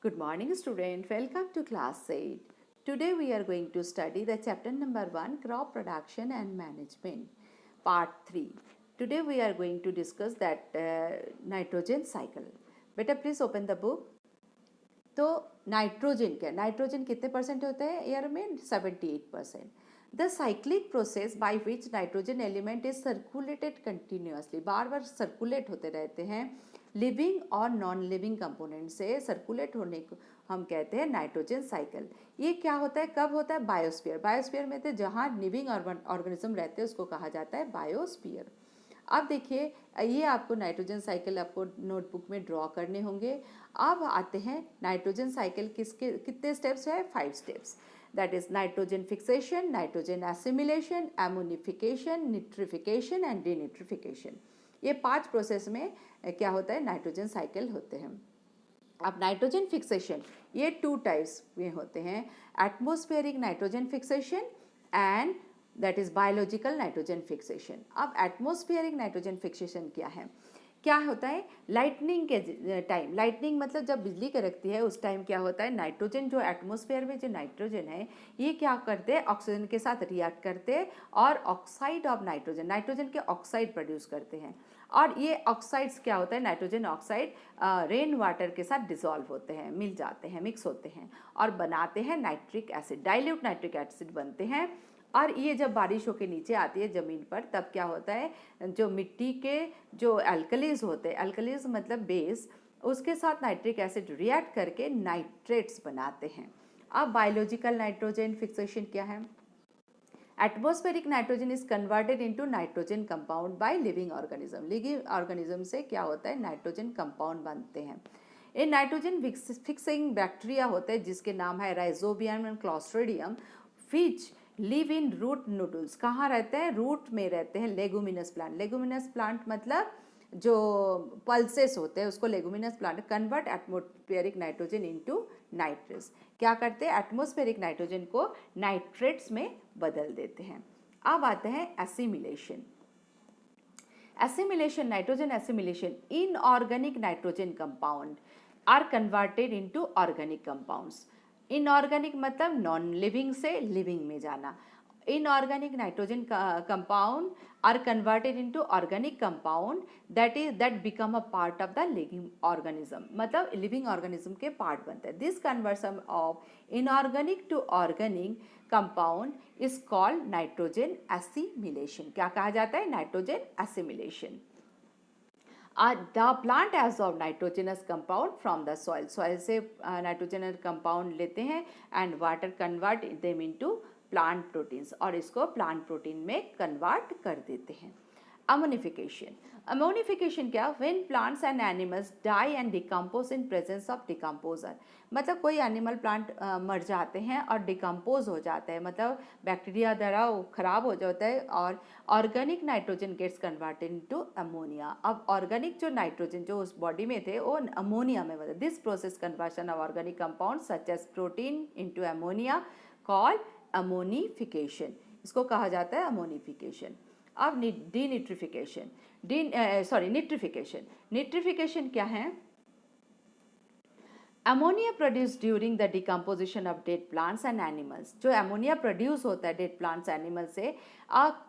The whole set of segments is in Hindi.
Good morning student, welcome to class 8. Today we are going to study the chapter number 1 crop production and management part 3. Today we are going to discuss that nitrogen cycle. Beta please open the book. तो नाइट्रोजन कितने परसेंट होते हैं एयर में 78%. The cyclic process by which nitrogen element is circulated continuously, bar bar circulate होते रहते हैं लिविंग और नॉन लिविंग कंपोनेंट से सर्कुलेट होने को हम कहते हैं नाइट्रोजन साइकिल. ये क्या होता है, कब होता है? बायोस्फीयर में तो जहाँ लिविंग ऑर्गेनिज्म रहते हैं उसको कहा जाता है बायोस्फीयर. अब देखिए, ये आपको नाइट्रोजन साइकिल आपको नोटबुक में ड्रॉ करने होंगे. अब आते हैं नाइट्रोजन साइकिल कितने स्टेप्स है? 5 steps. That is nitrogen fixation, nitrogen assimilation, ammonification, nitrification and denitrification. ये 5 प्रोसेस में क्या होता है? नाइट्रोजन साइकिल होते हैं. अब नाइट्रोजन फिक्सेशन ये 2 टाइप्स में होते हैं, atmospheric nitrogen fixation and that is biological nitrogen fixation. अब एटमॉस्फेरिक नाइट्रोजन फिक्सेशन क्या है? क्या होता है? लाइटनिंग के टाइम, लाइटनिंग मतलब जब बिजली कड़कती है उस टाइम क्या होता है, नाइट्रोजन जो एटमॉस्फेयर में जो नाइट्रोजन है ये क्या करते हैं, ऑक्सीजन के साथ रिएक्ट करते हैं और ऑक्साइड ऑफ नाइट्रोजन के ऑक्साइड प्रोड्यूस करते हैं. और ये ऑक्साइड्स क्या होता है, नाइट्रोजन ऑक्साइड रेन वाटर के साथ डिसॉल्व होते हैं, मिल जाते हैं, मिक्स होते हैं और बनाते हैं nitric acid, dilute nitric acid बनते हैं. और ये जब बारिश होकर नीचे आती है ज़मीन पर तब क्या होता है, जो मिट्टी के जो एल्कलीज होते हैं, एल्कलीज मतलब बेस, उसके साथ नाइट्रिक एसिड रिएक्ट करके नाइट्रेट्स बनाते हैं. अब बायोलॉजिकल नाइट्रोजन फिक्सेशन क्या है? Atmospheric nitrogen is converted into nitrogen compound by living organism. Living organism से क्या होता है, नाइट्रोजन कंपाउंड बनते हैं. ये नाइट्रोजन फिक्सिंग बैक्टीरिया होते हैं जिसके नाम है rhizobium and clostridium, which live in root nodules. कहाँ रहते हैं? रूट में रहते हैं. लेगुमिनस प्लांट मतलब जो पल्सेस होते हैं उसको leguminous plant. Convert atmospheric nitrogen into nitrates. क्या करते हैं? एटमॉस्फेरिक नाइट्रोजन को नाइट्रेट्स में बदल देते हैं. अब आते हैं assimilation. Assimilation, nitrogen assimilation, inorganic nitrogen compound are converted into organic compounds. Inorganic मतलब नॉन लिविंग से लिविंग में जाना. Inorganic nitrogen compound are converted into organic compound that become a part of the living organism, मतलब लिविंग ऑर्गेनिज्म के पार्ट बनते हैं. This conversion of inorganic to organic compound is called nitrogen assimilation. क्या कहा जाता है? Nitrogen assimilation. The plant absorb nitrogenous compound from the soil. Soil से nitrogenous compound लेते हैं and water convert them into plant proteins और इसको plant protein में convert कर देते हैं. Ammonification. Ammonification क्या? When plants and animals die and decompose in presence of decomposer. मतलब कोई एनिमल प्लांट मर जाते हैं और डिकम्पोज हो जाता है, मतलब बैक्टीरिया द्वारा खराब हो जाता है और organic nitrogen gets converted into ammonia. अब ऑर्गेनिक जो नाइट्रोजन जो उस बॉडी में थे वो अमोनिया में बदल. This process conversion of organic compound such as protein into ammonia called ammonification. इसको कहा जाता है अमोनिफिकेशन. अब डीनिट्रिफिकेशन, निट्रिफिकेशन क्या है? Ammonia produce during the decomposition of dead plants and animals. जो अमोनिया प्रोड्यूस होता है डेड प्लांट्स एनिमल से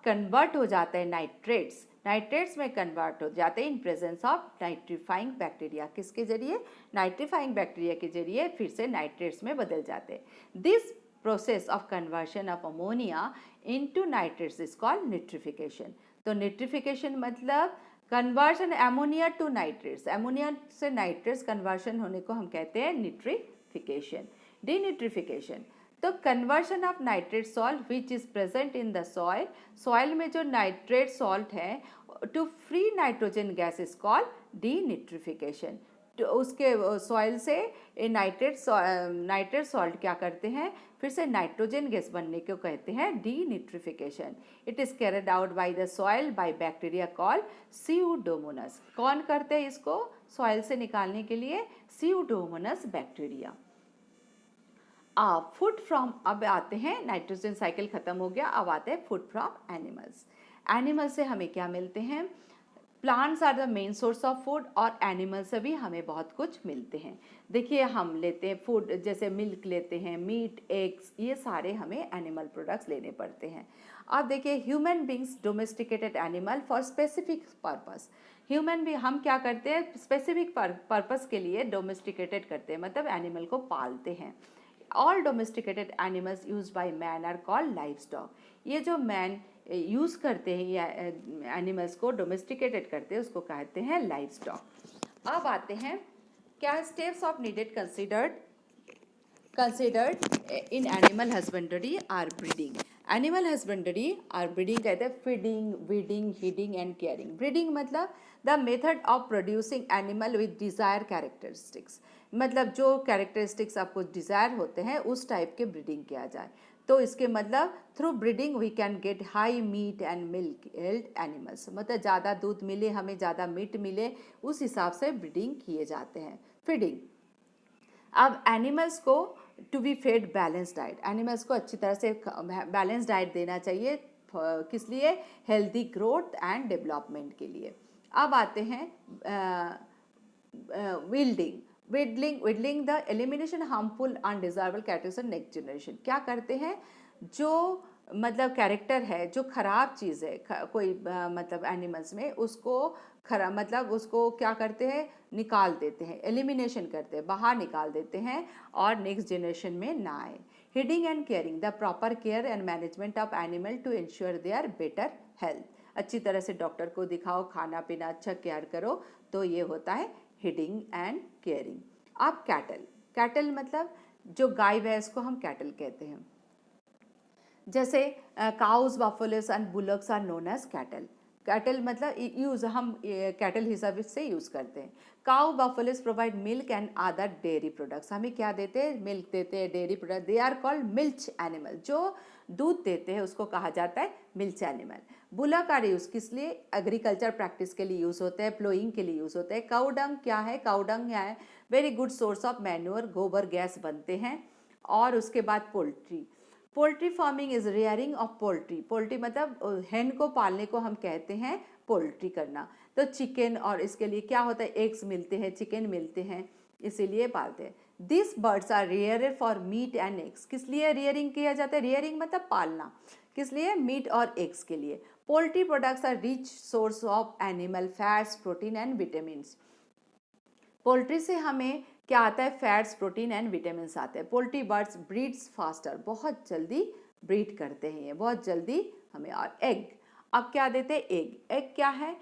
कन्वर्ट हो जाता है नाइट्रेट्स में कन्वर्ट हो जाते हैं in presence of nitrifying bacteria. किसके जरिए? नाइट्रीफाइंग बैक्टीरिया के जरिए फिर से नाइट्रेट्स में बदल जाते हैं. This process of conversion of ammonia into nitrates is called nitrification. तो निट्रिफिकेशन मतलब conversion ammonia to nitrates, ammonia से नाइट्रेट्स कन्वर्शन होने को हम कहते हैं निट्रिफिकेशन. डीनिट्रिफिकेशन तो conversion of nitrate salt which is present in the soil. Soil में जो नाइट्रेट सॉल्ट है to free nitrogen gas is called denitrification. तो उसके सॉइल से नाइट्रेट सॉल्ट क्या करते हैं, फिर से नाइट्रोजन गैस बनने को कहते हैं denitrification. It is carried out by the soil by bacteria called Pseudomonas. कौन करते हैं इसको सॉइल से निकालने के लिए? Pseudomonas bacteria. फूड फ्रॉम, अब आते हैं नाइट्रोजन साइकिल खत्म हो गया, अब आते हैं फूड फ्रॉम एनिमल्स. एनिमल से हमें क्या मिलते हैं? Plants are the main source of food और एनिमल से भी हमें बहुत कुछ मिलते हैं। देखिए हम लेते हैं फूड, जैसे मिल्क लेते हैं, मीट, एग्स, ये सारे हमें एनिमल प्रोडक्ट्स लेने पड़ते हैं। अब देखिए human beings domesticated animal for specific purpose. Human भी हम क्या करते हैं, स्पेसिफिक पर्पस के लिए डोमेस्टिकेटेड करते हैं, मतलब एनिमल को पालते हैं। All domesticated animals use by man are called livestock. ये जो मैन यूज़ करते हैं या एनिमल्स को डोमेस्टिकेटेड करते हैं उसको कहते हैं लाइव स्टॉक। अब आते हैं क्या steps of needed considered in animal husbandry are breeding. Animal husbandry are breeding कहते हैं feeding, weeding, heeding and caring. Breeding मतलब the method of producing animal with desired characteristics. मतलब जो characteristics आपको desire होते हैं उस टाइप के breeding किया जाए। तो इसके मतलब through breeding we can get high meat and milk yield animals, मतलब ज़्यादा दूध मिले, हमें ज़्यादा मीट मिले, उस हिसाब से ब्रीडिंग किए जाते हैं। फीडिंग, अब एनिमल्स को to be fed balance diet, animals को अच्छी तरह से बैलेंस डाइट देना चाहिए, किस लिए, हेल्दी ग्रोथ एंड डेवलपमेंट के लिए। अब आते हैं weeding, weeding the elimination harmful undesirable characters in next generation. क्या करते हैं, जो मतलब कैरेक्टर है, जो ख़राब चीज़ है कोई मतलब एनिमल्स में, उसको खरा मतलब उसको क्या करते हैं, निकाल देते हैं, एलिमिनेशन करते हैं, बाहर निकाल देते हैं और नेक्स्ट जनरेशन में ना आए। Heeding and caring the proper care and management of animal to ensure their better health. अच्छी तरह से डॉक्टर को दिखाओ, खाना पीना अच्छा केयर करो, तो ये होता है हीडिंग एंड केयरिंग। अब कैटल, कैटल मतलब जो गाय भैंस को हम कैटल कहते हैं। जैसे cows, buffaloes and bullocks are known as cattle. Cattle मतलब यूज़ हम कैटल हिसाब से यूज़ करते हैं। Cow, buffaloes provide milk and other dairy products. हमें क्या देते हैं, मिल्क देते हैं, dairy product, they are called milch animal. जो दूध देते हैं उसको कहा जाता है milch animal. Bullock are use किस लिए, एग्रीकल्चर प्रैक्टिस के लिए यूज़ होते हैं, प्लोइंग के लिए यूज़ होते हैं। काउ डंग क्या है, काउ डंग है very good source of manure, गोबर गैस बनते हैं। और उसके बाद poultry, poultry farming is rearing of poultry. Poultry मतलब हैन को पालने को हम कहते हैं पोल्ट्री करना। तो चिकन, और इसके लिए क्या होता है, एग्स मिलते हैं, चिकन मिलते हैं, इसीलिए पालते हैं। This birds are rear for meat and eggs. किस लिए रेयरिंग किया जाता है, रेयरिंग मतलब पालना, किस लिए, मीट और एग्स के लिए। Poultry products are rich source of animal fats, protein and vitamin. Poultry से हमें क्या आता है, फैट्स, प्रोटीन एंड विटामिन आते हैं। पोल्ट्री बर्ड्स ब्रीड्स फास्टर, बहुत जल्दी ब्रीड करते हैं ये, बहुत जल्दी हमें। और एग, अब क्या देते हैं, एग। एग क्या है,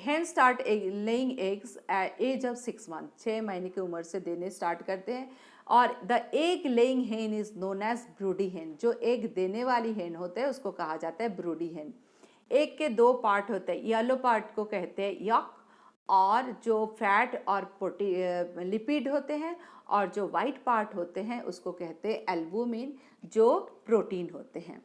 hen start laying eggs at age of 6 month, 6 महीने की उम्र से देने स्टार्ट करते हैं। और the egg laying hen is known as broody hen। जो एग देने वाली hen होते हैं उसको कहा जाता है ब्रूडी hen। एग के 2 पार्ट होते हैं, येलो पार्ट को कहते हैं यॉक, और जो फैट और लिपिड होते हैं, और जो वाइट पार्ट होते हैं उसको कहते हैं एल्बुमिन, जो प्रोटीन होते हैं।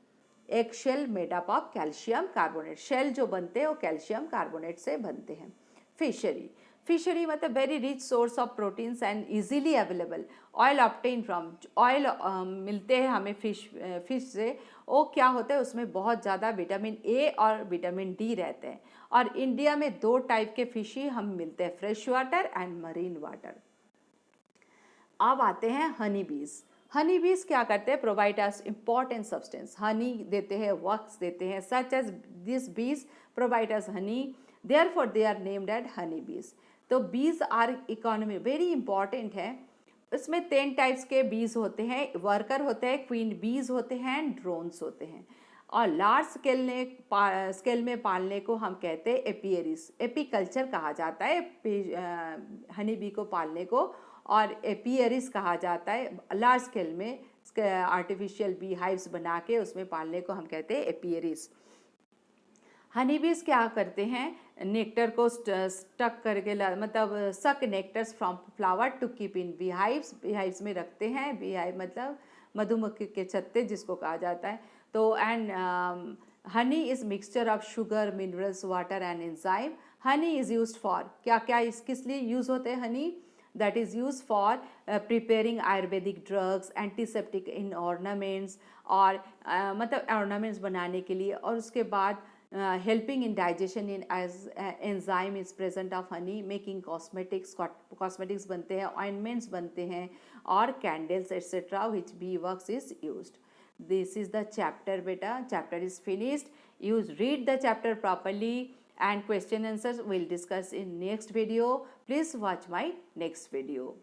एक shell made up of calcium carbonate, shell जो बनते हैं वो कैल्शियम कार्बोनेट से बनते हैं। फिशरी, फिशरी मतलब very rich source of proteins and easily available. Oil obtain from, oil मिलते हैं हमें फिश से, वो क्या होता है, उसमें बहुत ज़्यादा विटामिन ए और विटामिन डी रहते हैं। और इंडिया में 2 टाइप के फिश ही हम मिलते हैं, fresh water and marine water. अब आते हैं हनी बीज। हनी बीज क्या करते हैं, provide us important substance, honey देते हैं, वक्स देते हैं, such as this bees provide us honey, therefore they are named at honey bees. तो bees are economy very important है। इसमें 10 टाइप्स के बीज होते हैं, वर्कर होते हैं, क्वीन बीज होते हैं, ड्रोन्स होते हैं। और लार्ज स्केल में पालने को हम कहते हैं एपियरिस, एपीकल्चर कहा जाता है हनी बी को पालने को, और एपियरिस कहा जाता है लार्ज स्केल में आर्टिफिशियल बी हाइव्स बना के उसमें पालने को हम कहते हैं एपियरिस। हनी बीज क्या करते हैं, नेक्टर को स्टक करके मतलब suck nectars from flower to keep in bee hives में रखते हैं। बी हाइव मतलब मधुमक्खी के छत्ते जिसको कहा जाता है। तो and honey is mixture of sugar, minerals, water and enzyme. Honey is used for क्या क्या, किस लिए यूज़ होते हैं Honey, that is used for preparing Ayurvedic drugs, antiseptic in ornaments, और मतलब ornaments बनाने के लिए। और उसके बाद helping in digestion in as enzyme is present of honey, making cosmetics बनते हैं, ointments बनते हैं और candles etc. which bee wax is used. This is the chapter beta. Chapter is finished. You read the chapter properly and question answers we'll discuss in next video. Please watch my next video.